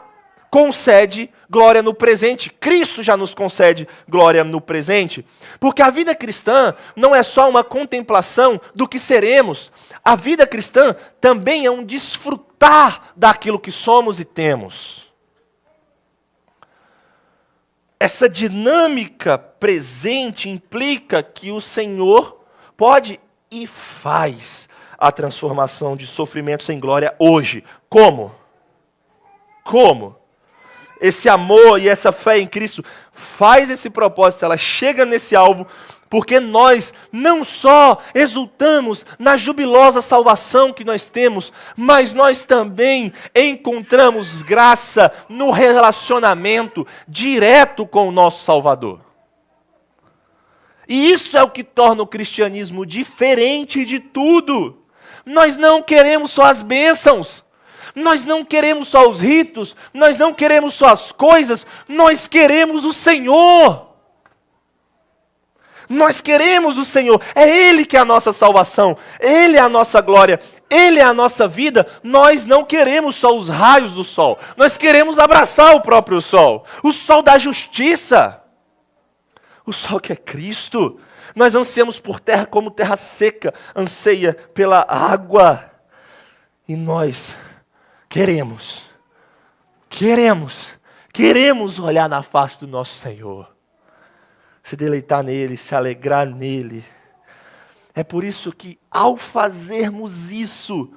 A: concede glória no presente. Cristo já nos concede glória no presente. Porque a vida cristã não é só uma contemplação do que seremos. A vida cristã também é um desfrutar daquilo que somos e temos. Essa dinâmica presente implica que o Senhor pode e faz a transformação de sofrimentos em glória hoje. Como? Como? Esse amor e essa fé em Cristo faz esse propósito, ela chega nesse alvo, porque nós não só exultamos na jubilosa salvação que nós temos, mas nós também encontramos graça no relacionamento direto com o nosso Salvador. E isso é o que torna o cristianismo diferente de tudo. Nós não queremos só as bênçãos, nós não queremos só os ritos, nós não queremos só as coisas, nós queremos o Senhor. Nós queremos o Senhor, é Ele que é a nossa salvação, Ele é a nossa glória, Ele é a nossa vida. Nós não queremos só os raios do sol, nós queremos abraçar o próprio sol, o sol da justiça. O sol que é Cristo. Nós ansiamos por terra como terra seca anseia pela água. E nós queremos olhar na face do nosso Senhor. Se deleitar nele, se alegrar nele. É por isso que ao fazermos isso,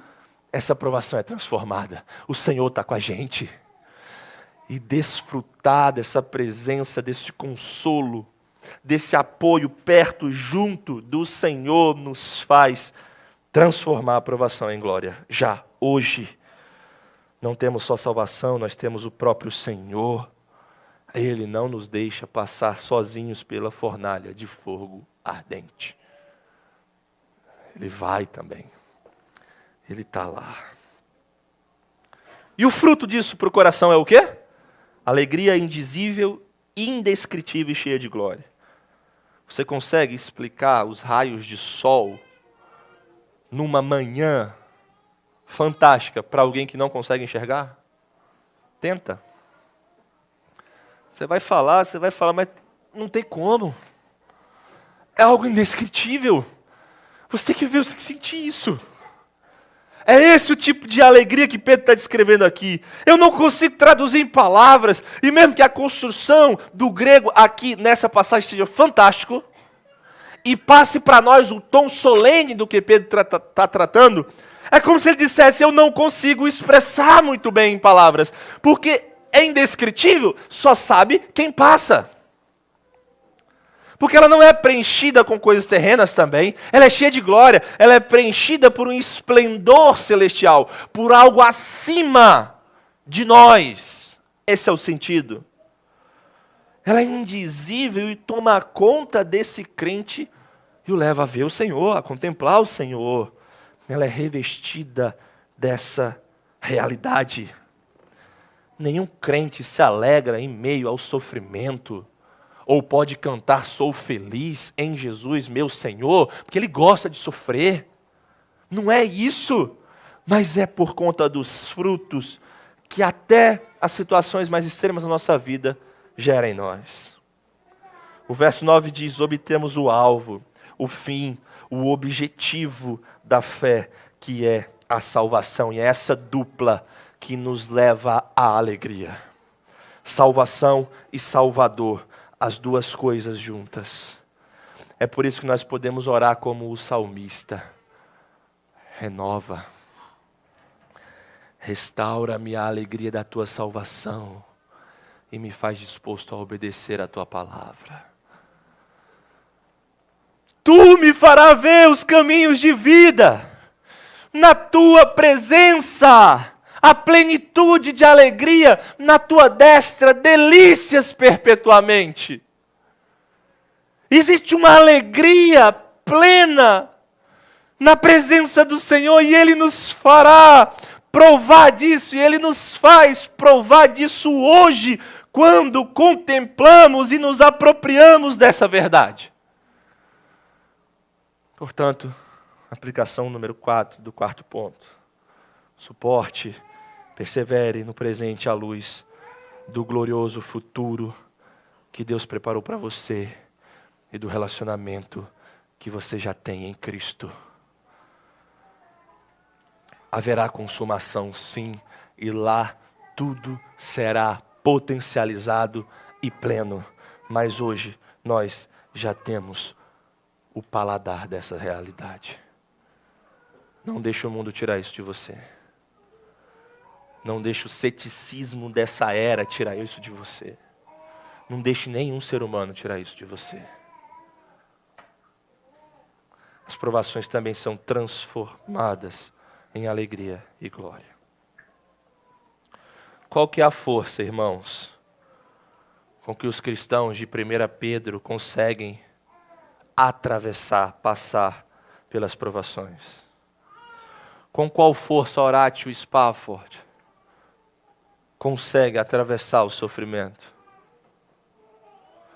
A: essa provação é transformada. O Senhor está com a gente. E desfrutar dessa presença, desse consolo, desse apoio perto, junto do Senhor, nos faz transformar a provação em glória. Já hoje, não temos só salvação, nós temos o próprio Senhor. Ele não nos deixa passar sozinhos pela fornalha de fogo ardente. Ele vai também. Ele está lá. E o fruto disso para o coração é o quê? Alegria indizível, indescritível e cheia de glória. Você consegue explicar os raios de sol numa manhã fantástica para alguém que não consegue enxergar? Tenta. Você vai falar, mas não tem como. É algo indescritível. Você tem que ver, você tem que sentir isso. É esse o tipo de alegria que Pedro está descrevendo aqui. Eu não consigo traduzir em palavras, e mesmo que a construção do grego aqui nessa passagem seja fantástico, e passe para nós o tom solene do que Pedro está tratando, é como se ele dissesse, eu não consigo expressar muito bem em palavras, porque é indescritível, só sabe quem passa. Porque ela não é preenchida com coisas terrenas também, ela é cheia de glória, ela é preenchida por um esplendor celestial, por algo acima de nós. Esse é o sentido. Ela é indizível e toma conta desse crente e o leva a ver o Senhor, a contemplar o Senhor. Ela é revestida dessa realidade. Nenhum crente se alegra em meio ao sofrimento, ou pode cantar sou feliz em Jesus meu Senhor, porque ele gosta de sofrer. Não é isso, mas é por conta dos frutos que até as situações mais extremas da nossa vida geram em nós. O verso 9 diz, obtemos o alvo, o fim, o objetivo da fé, que é a salvação, e é essa dupla que nos leva à alegria. Salvação e Salvador, as duas coisas juntas. É por isso que nós podemos orar como o salmista. Renova, restaura-me a alegria da tua salvação e me faz disposto a obedecer a tua palavra. Tu me farás ver os caminhos de vida, na tua presença, a plenitude de alegria, na tua destra, delícias perpetuamente. Existe uma alegria plena na presença do Senhor e Ele nos fará provar disso, e Ele nos faz provar disso hoje, quando contemplamos e nos apropriamos dessa verdade. Portanto, aplicação número 4 do quarto ponto. Suporte, persevere no presente à luz do glorioso futuro que Deus preparou para você e do relacionamento que você já tem em Cristo. Haverá consumação, sim, e lá tudo será potencializado e pleno. Mas hoje nós já temos o paladar dessa realidade. Não deixe o mundo tirar isso de você. Não deixe o ceticismo dessa era tirar isso de você. Não deixe nenhum ser humano tirar isso de você. As provações também são transformadas em alegria e glória. Qual que é a força, irmãos, com que os cristãos de 1 Pedro conseguem atravessar, passar pelas provações? Com qual força Horatio Spafford consegue atravessar o sofrimento?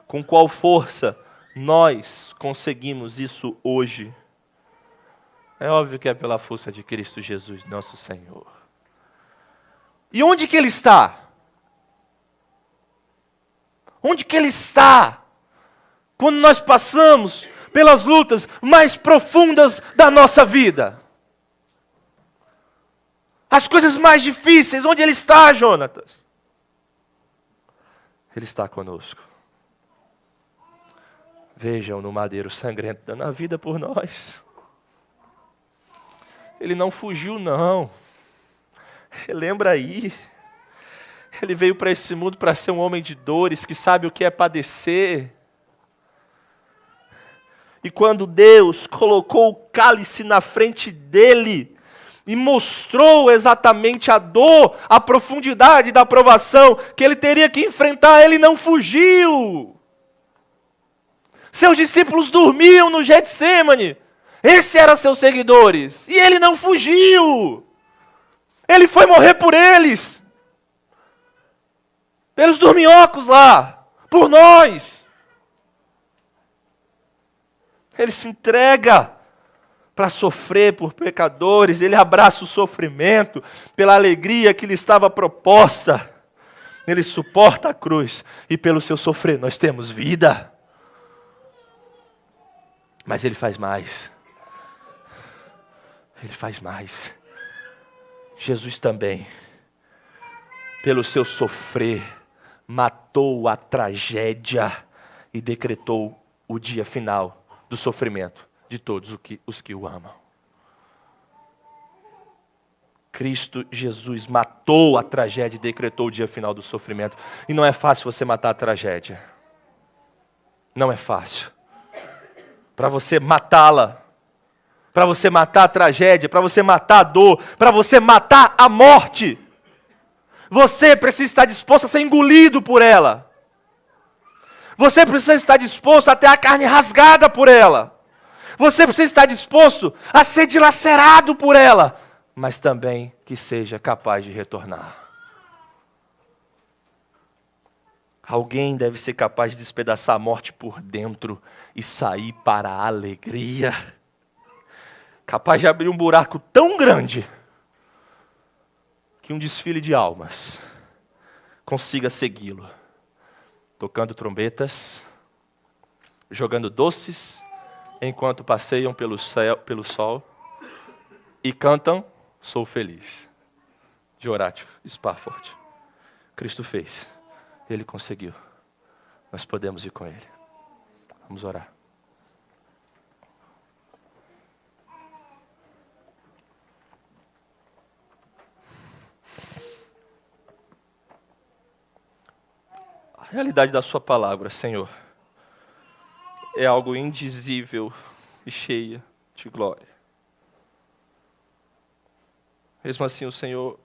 A: Com qual força nós conseguimos isso hoje? É óbvio que é pela força de Cristo Jesus, nosso Senhor. E onde que Ele está? Onde que Ele está? Quando nós passamos pelas lutas mais profundas da nossa vida. As coisas mais difíceis, onde Ele está, Jonatas? Ele está conosco. Vejam no madeiro sangrento dando a vida por nós. Ele não fugiu, não. Lembra aí. Ele veio para esse mundo para ser um homem de dores, que sabe o que é padecer. E quando Deus colocou o cálice na frente dele e mostrou exatamente a dor, a profundidade da provação que ele teria que enfrentar, ele não fugiu. Seus discípulos dormiam no Getsêmani. Esses eram seus seguidores. E ele não fugiu. Ele foi morrer por eles. Pelos dorminhocos lá. Por nós. Ele se entrega para sofrer por pecadores. Ele abraça o sofrimento pela alegria que lhe estava proposta. Ele suporta a cruz. E pelo seu sofrer nós temos vida. Mas ele faz mais. Ele faz mais. Jesus também, pelo seu sofrer, matou a tragédia e decretou o dia final do sofrimento de todos os que o amam. Cristo Jesus matou a tragédia e decretou o dia final do sofrimento. E não é fácil você matar a tragédia. Não é fácil. Para você matá-la, para você matar a tragédia, para você matar a dor, para você matar a morte, você precisa estar disposto a ser engolido por ela. Você precisa estar disposto a ter a carne rasgada por ela. Você precisa estar disposto a ser dilacerado por ela, mas também que seja capaz de retornar. Alguém deve ser capaz de despedaçar a morte por dentro e sair para a alegria. Capaz de abrir um buraco tão grande que um desfile de almas consiga segui-lo. Tocando trombetas, jogando doces, enquanto passeiam pelo sol e cantam, sou feliz. De Horatio Spafford. Cristo fez. Ele conseguiu. Nós podemos ir com Ele. Vamos orar. A realidade da sua palavra, Senhor, é algo indizível e cheia de glória. Mesmo assim, o Senhor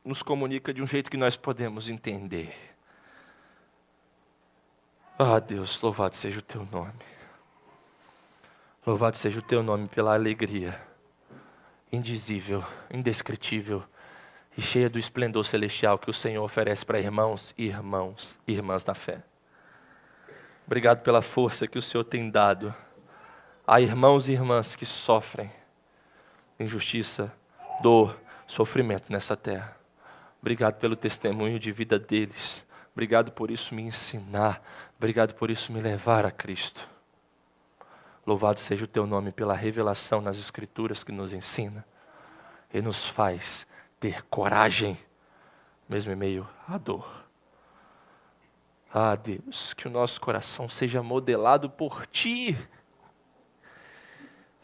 A: nos comunica de um jeito que nós podemos entender. Ah, Deus, louvado seja o Teu nome. Louvado seja o Teu nome pela alegria indizível, indescritível e cheia do esplendor celestial que o Senhor oferece para irmãos e irmãs na fé. Obrigado pela força que o Senhor tem dado a irmãos e irmãs que sofrem injustiça, dor, sofrimento nessa terra. Obrigado pelo testemunho de vida deles. Obrigado por isso me ensinar. Obrigado por isso me levar a Cristo. Louvado seja o Teu nome pela revelação nas Escrituras que nos ensina e nos faz ter coragem, mesmo em meio à dor. Ah, Deus, que o nosso coração seja modelado por Ti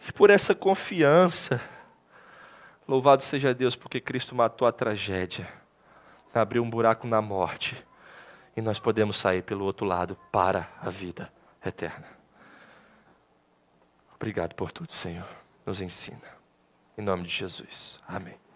A: e por essa confiança. Louvado seja Deus porque Cristo matou a tragédia, abriu um buraco na morte e nós podemos sair pelo outro lado para a vida eterna. Obrigado por tudo, Senhor. Nos ensina. Em nome de Jesus. Amém.